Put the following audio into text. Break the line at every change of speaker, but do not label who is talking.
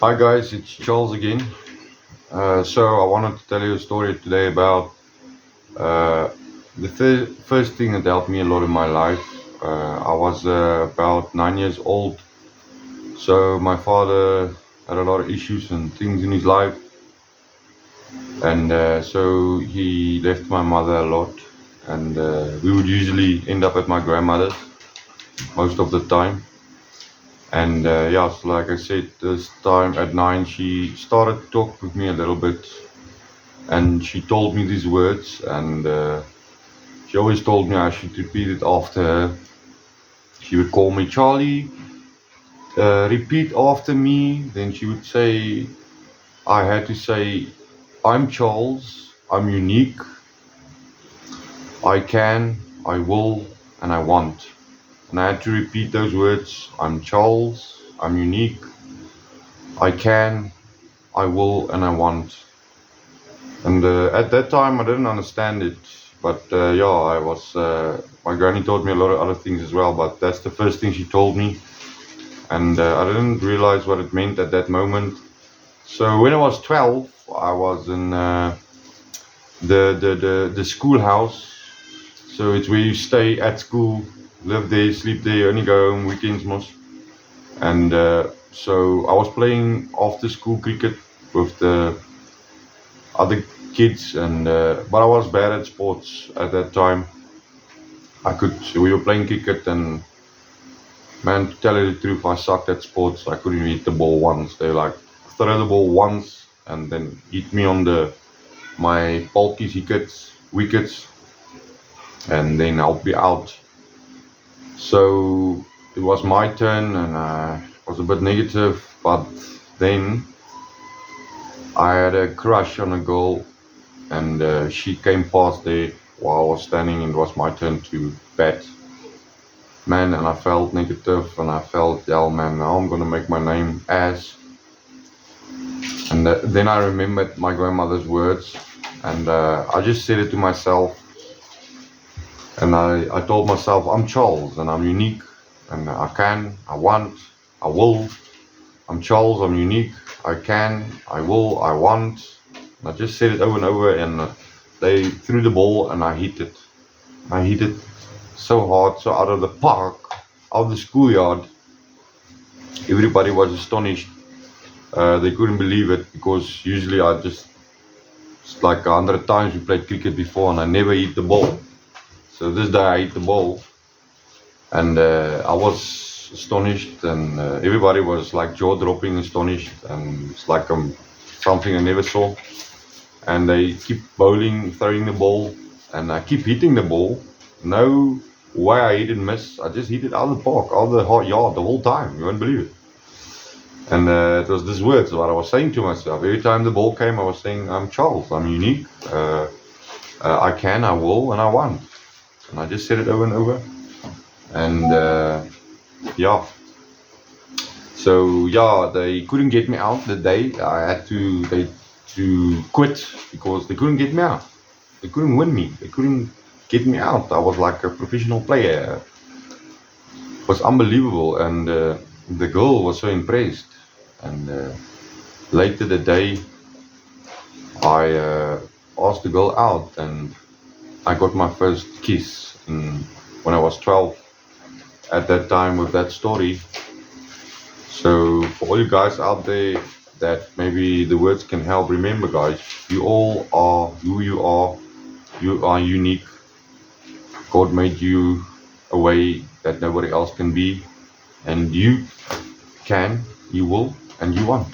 Hi guys, it's Charles again. So I wanted to tell you a story today about uh, the first thing that helped me a lot in my life. I was about 9 years old. So my father had a lot of issues and things in his life, and so he left my mother a lot, and we would usually end up at my grandmother's most of the time. And yeah, so like I said, this time at 9, she started to talk with me a little bit, and she told me these words, and she always told me I should repeat it after her. She would call me Charlie, repeat after me. Then she would say, I had to say, I'm Charles, I'm unique, I can, I will, and I want. And I had to repeat those words: I'm Charles, I'm unique, I can, I will, and I want. And at that time, I didn't understand it, but yeah, I was. My granny taught me a lot of other things as well, but that's the first thing she told me, and I didn't realize what it meant at that moment. So when I was 12, I was in the schoolhouse. So it's where you stay at school, live there, sleep there, only go home weekends most. And so I was playing after school cricket with the other kids, and but I was bad at sports at that time. We were playing cricket, and man, to tell you the truth, I sucked at sports. I couldn't even hit the ball once. They like throw the ball once and then hit me on my bulky wickets, and then I'll be out. So it was my turn, and I was a bit negative, but then I had a crush on a girl, and she came past there while I was standing, and it was my turn to bat. Man, and I felt negative, and I felt, yeah, man, now I'm gonna make my name as. And then I remembered my grandmother's words, and I just said it to myself, and I told myself, I'm Charles, and I'm unique, and I can, I want, I will. I'm Charles, I'm unique, I can, I will, I want. And I just said it over and over, and they threw the ball, and I hit it. I hit it so hard, so out of the park, out of the schoolyard. Everybody was astonished. They couldn't believe it, because usually it's like 100 times we played cricket before, and I never hit the ball. So this day I hit the ball, and I was astonished, and everybody was like jaw-dropping astonished, and it's like something I never saw. And they keep bowling, throwing the ball, and I keep hitting the ball. No way I didn't miss. I just hit it out of the park, out of the hot yard the whole time. You won't believe it. And it was these words what I was saying to myself. Every time the ball came, I was saying, I'm Charles, I'm unique, I can, I will, and I want. And I just said it over and over. And yeah. So yeah, they couldn't get me out the day. I had to quit, because they couldn't get me out. They couldn't win me. They couldn't get me out. I was like a professional player. It was unbelievable, and the girl was so impressed. And later the day, I asked the girl out, and I got my first kiss when I was 12. At that time, with that story. So for all you guys out there that maybe the words can help, remember, guys, you all are who you are. You are unique. God made you a way that nobody else can be, and you can, you will, and you want.